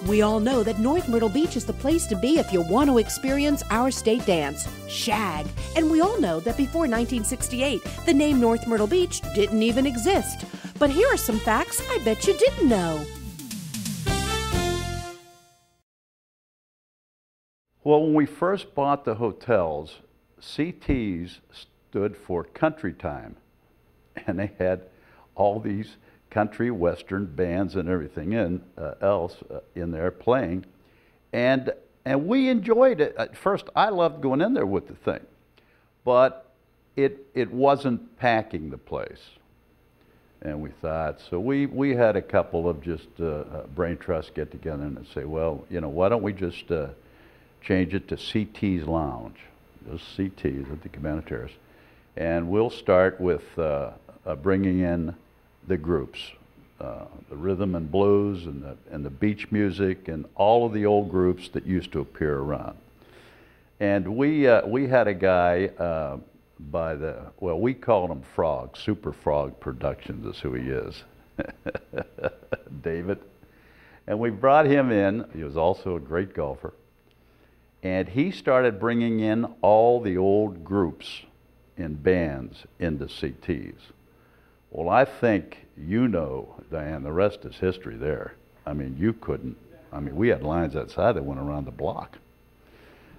We all know that North Myrtle Beach is the place to be if you want to experience our state dance, shag. And we all know that before 1968, the name North Myrtle Beach didn't even exist. But here are some facts I bet you didn't know. Well, when we first bought the hotels, CTs stood for Country Time, and they had all these country western bands and everything else in there playing, and we enjoyed it. At first, I loved going in there with the thing, but it wasn't packing the place, and we thought, so we had a couple of just brain trusts get together and say, well, you know, why don't we just change it to CT's Lounge, those CTs at the Cabana Terrace, and we'll start with bringing in the groups, the rhythm and blues and the beach music and all of the old groups that used to appear around. And we had a guy we called him Frog, Super Frog Productions is who he is, David. And we brought him in. He was also a great golfer. And he started bringing in all the old groups and bands into CTs. Well, I think you know, Diane, the rest is history there. I mean, we had lines outside that went around the block.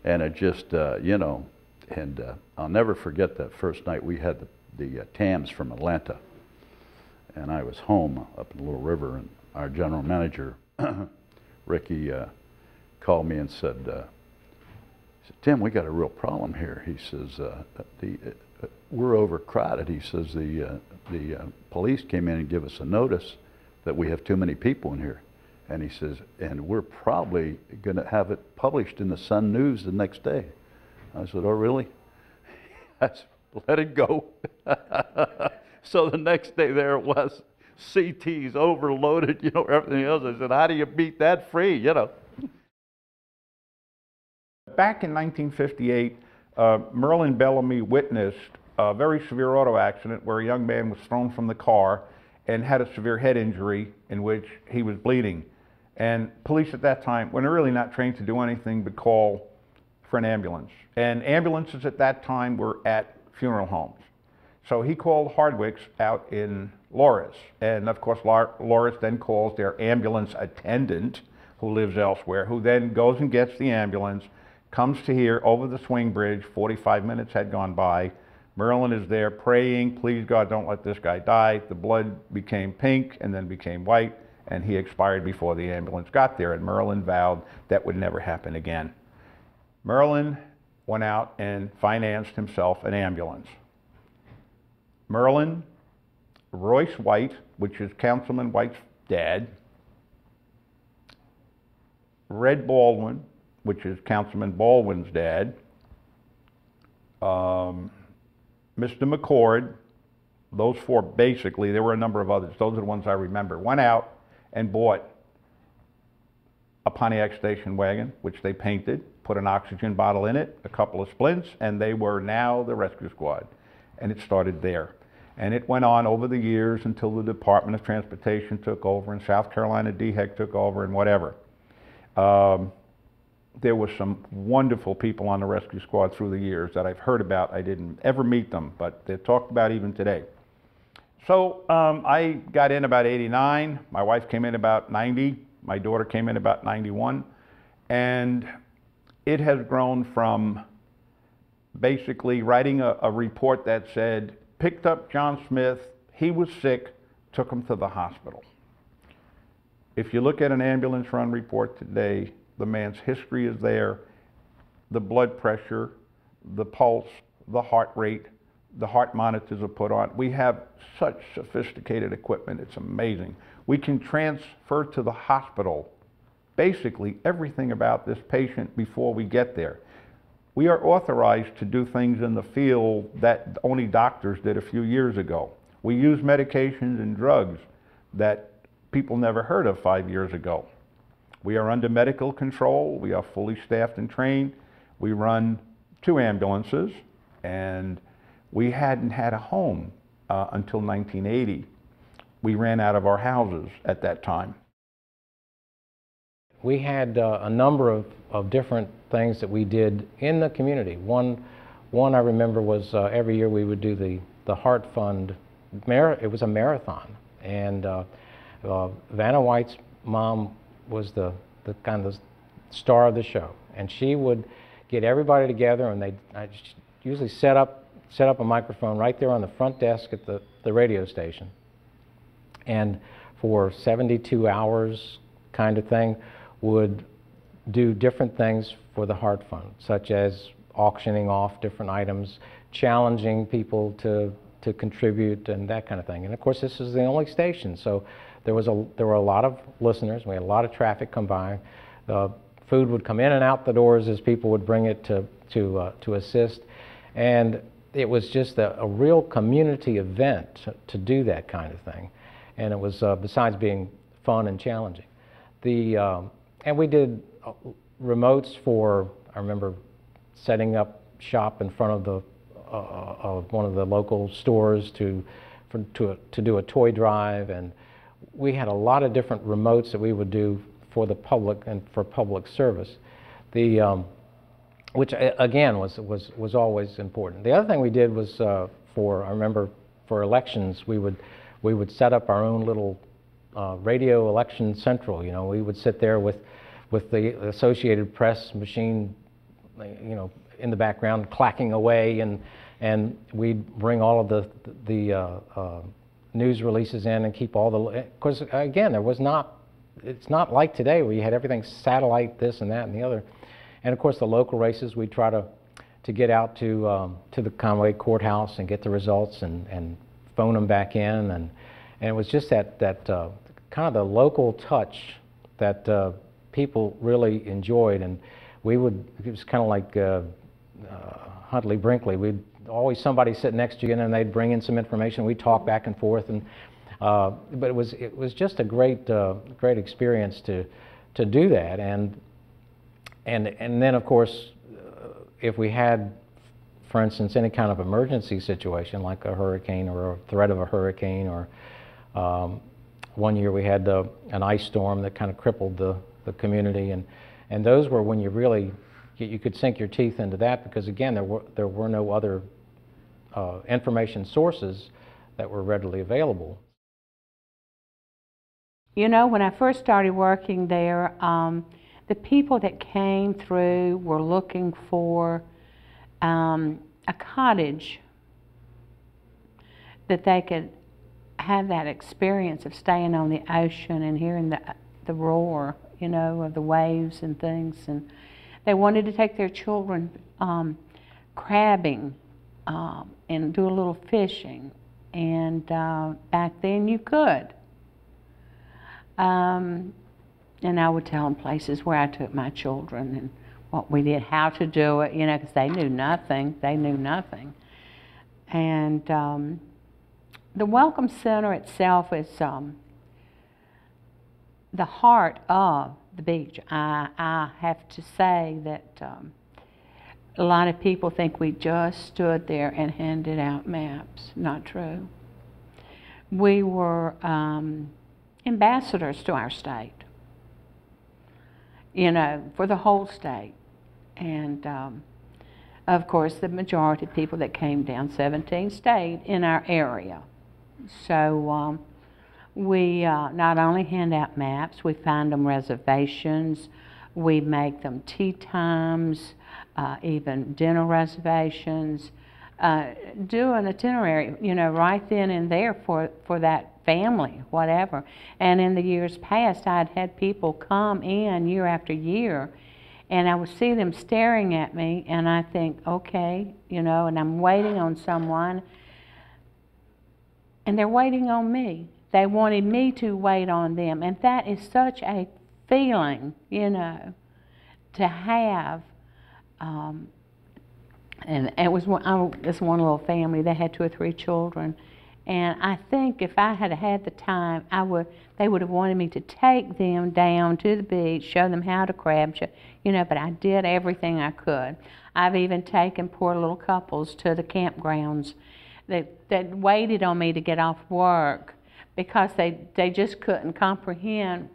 And it just, you know, and I'll never forget that first night we had the Tams from Atlanta. And I was home up in Little River, and our general manager, Ricky, called me and said, Tim, we got a real problem here. He says, we're overcrowded. He says, the police came in and give us a notice that we have too many people in here. And he says, and we're probably going to have it published in the Sun News the next day. I said, oh, really? I said, let it go. So the next day there it was, CTs overloaded, you know, everything else. I said, how do you beat that free, you know? Back in 1958, Merlin Bellamy witnessed a very severe auto accident where a young man was thrown from the car and had a severe head injury in which he was bleeding. And police at that time were really not trained to do anything but call for an ambulance. And ambulances at that time were at funeral homes. So he called Hardwick's out in Loris. And of course, Loris then calls their ambulance attendant, who lives elsewhere, who then goes and gets the ambulance, comes to here over the swing bridge. 45 minutes had gone by. Merlin is there praying, please God, don't let this guy die. The blood became pink and then became white, and he expired before the ambulance got there, and Merlin vowed that would never happen again. Merlin went out and financed himself an ambulance. Merlin, Royce White, which is Councilman White's dad, Red Baldwin, which is Councilman Baldwin's dad, Mr. McCord, those four basically, there were a number of others, those are the ones I remember, went out and bought a Pontiac station wagon, which they painted, put an oxygen bottle in it, a couple of splints, and they were now the rescue squad. And it started there. And it went on over the years until the Department of Transportation took over and South Carolina DHEC took over and whatever. There were some wonderful people on the rescue squad through the years that I've heard about. I didn't ever meet them, but they're talked about even today. So I got in about 89. My wife came in about 90. My daughter came in about 91. And it has grown from basically writing a report that said, picked up John Smith, he was sick, took him to the hospital. If you look at an ambulance run report today, the man's history is there, the blood pressure, the pulse, the heart rate, the heart monitors are put on. We have such sophisticated equipment, it's amazing. We can transfer to the hospital basically everything about this patient before we get there. We are authorized to do things in the field that only doctors did a few years ago. We use medications and drugs that people never heard of 5 years ago. We are under medical control. We are fully staffed and trained. We run 2 ambulances, and we hadn't had a home until 1980. We ran out of our houses at that time. we had a number of different things that we did in the community. One I remember was every year we would do the Heart Fund. It was a marathon, and Vanna White's mom was the kind of star of the show, and she would get everybody together, and I'd usually set up a microphone right there on the front desk at the radio station, and for 72 hours kind of thing would do different things for the Heart Fund, such as auctioning off different items, challenging people to contribute and that kind of thing. And of course this is the only station, so there were a lot of listeners. We had a lot of traffic come by. Food would come in and out the doors as people would bring it to assist, and it was just a real community event to do that kind of thing. And it was besides being fun and challenging. And we did remotes for, I remember setting up shop in front of one of the local stores to do a toy drive, and we had a lot of different remotes that we would do for the public and for public service, which again was always important. The other thing we did was I remember for elections we would set up our own little radio election central. You know, we would sit there with the Associated Press machine, you know, in the background clacking away, and we'd bring all of the news releases in and keep all the. Of course, again, it's not like today where you had everything satellite, this and that and the other. And of course, the local races, we try to get out to the Conway courthouse and get the results and phone them back in, and it was just that kind of the local touch that people really enjoyed. And it was kind of like Huntley Brinkley. We'd always somebody sit next to you, and they'd bring in some information. We'd talk back and forth, and but it was just a great experience to do that. And then of course, if we had, for instance, any kind of emergency situation like a hurricane or a threat of a hurricane, or one year we had an ice storm that kind of crippled the community, and those were when you could sink your teeth into that, because again there were no other information sources that were readily available. You know, when I first started working there, the people that came through were looking for a cottage that they could have that experience of staying on the ocean and hearing the roar, you know, of the waves and things. And they wanted to take their children crabbing and do a little fishing. And back then you could. And I would tell them places where I took my children and what we did, how to do it, you know, because they knew nothing. They knew nothing. And the Welcome Center itself is the heart of the beach. I have to say that a lot of people think we just stood there and handed out maps. Not true. We were ambassadors to our state, you know, for the whole state. And of course, the majority of people that came down 17 stayed in our area. So we not only hand out maps, we find them reservations, we make them tea times, even dinner reservations, do an itinerary, you know, right then and there for that family, whatever. And in the years past, I'd had people come in year after year, and I would see them staring at me, and I think, okay, you know, and I'm waiting on someone, and they're waiting on me. They wanted me to wait on them, and that is such a feeling, you know, to have. And it was this one little family. They had 2 or 3 children, and I think if I had had the time, they would have wanted me to take them down to the beach, show them how to crab, you know. But I did everything I could. I've even taken poor little couples to the campgrounds that waited on me to get off work because they just couldn't comprehend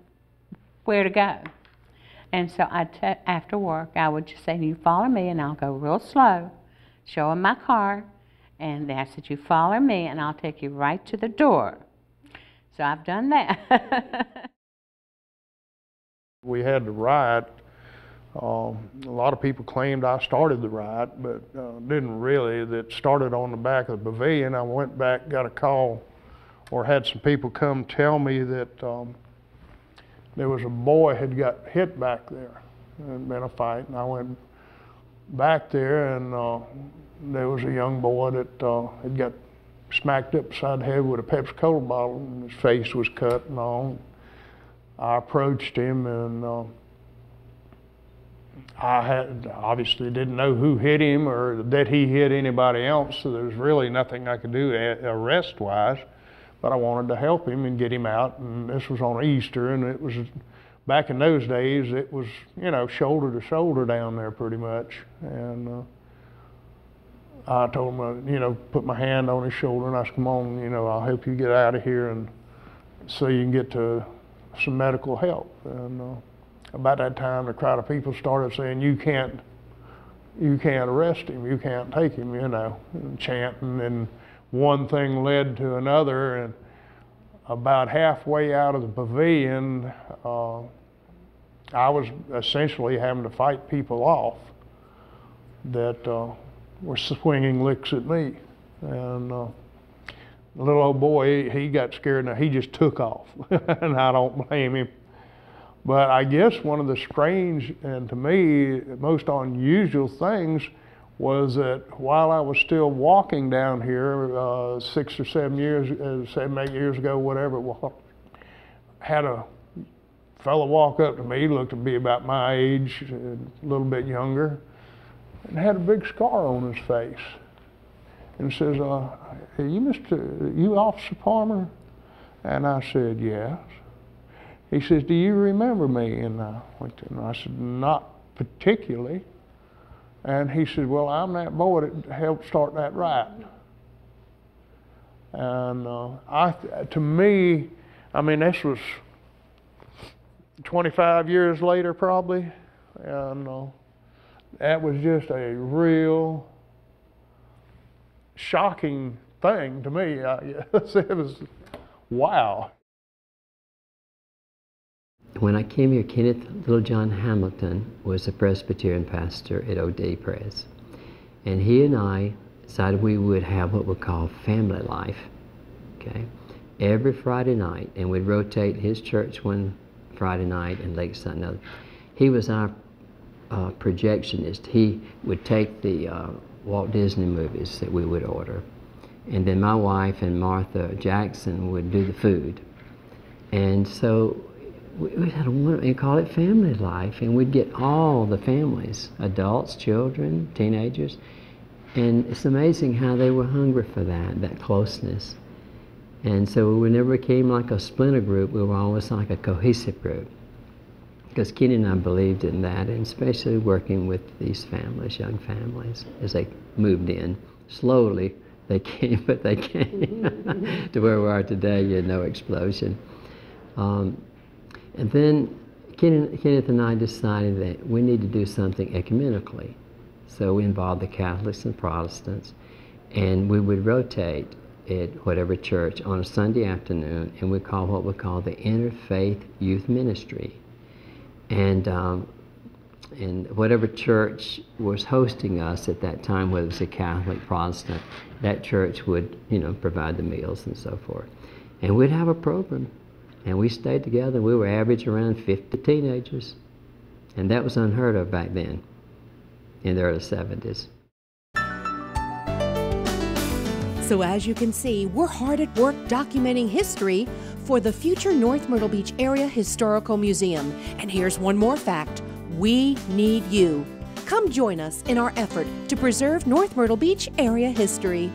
where to go. And so after work, I would just say, you follow me, and I'll go real slow, show them my car, and they said, you follow me, and I'll take you right to the door. So I've done that. We had the riot. A lot of people claimed I started the riot, but didn't really. That started on the back of the pavilion. I went back, got a call, or had some people come tell me that there was a boy had got hit back there. There had been a fight, and I went back there, and there was a young boy that had got smacked up beside the head with a Pepsi-Cola bottle, and his face was cut and all. I approached him, and I obviously didn't know who hit him or that he hit anybody else, so there was really nothing I could do arrest-wise, but I wanted to help him and get him out, and this was on Easter, and it was, back in those days, it was, you know, shoulder to shoulder down there pretty much, and I told him, you know, put my hand on his shoulder, and I said, come on, you know, I'll help you get out of here and so you can get to some medical help. And about that time, the crowd of people started saying, you can't arrest him, you can't take him, you know, and chanting, and one thing led to another, and about halfway out of the pavilion, I was essentially having to fight people off that were swinging licks at me. And the little old boy, he got scared, and he just took off, and I don't blame him. But I guess one of the strange, and to me, most unusual things was that while I was still walking down here 6 or 7 years, 7, 8 years ago, whatever it was, had a fellow walk up to me, looked to be about my age, a little bit younger, and had a big scar on his face. And says, you Officer Palmer? And I said, yes. He says, do you remember me? And I went to him, and I said, not particularly. And he said, well, I'm that boy that helped start that riot. And to me, I mean, this was 25 years later probably, and that was just a real shocking thing to me. It was, wow. When I came here, Kenneth Littlejohn Hamilton was a Presbyterian pastor at O.D. Pres. And he and I decided we would have what we call family life, okay? Every Friday night, and we'd rotate his church one Friday night and Lakeside another. He was our projectionist. He would take the Walt Disney movies that we would order. And then my wife and Martha Jackson would do the food. And so we had we call it family life, and we'd get all the families, adults, children, teenagers, and it's amazing how they were hungry for that closeness. And so we never became like a splinter group, we were always like a cohesive group. Because Kenny and I believed in that, and especially working with these families, young families, as they moved in. Slowly they came, but they came to where we are today, you know, explosion. And then Kenneth and I decided that we need to do something ecumenically. So we involved the Catholics and Protestants, and we would rotate at whatever church on a Sunday afternoon, and we call what we call the Interfaith Youth Ministry. And whatever church was hosting us at that time, whether it was a Catholic, Protestant, that church would, you know, provide the meals and so forth. And we'd have a program. And we stayed together. We were average around 50 teenagers. And that was unheard of back then, in the early 70s. So as you can see, we're hard at work documenting history for the future North Myrtle Beach Area Historical Museum. And here's one more fact. We need you. Come join us in our effort to preserve North Myrtle Beach area history.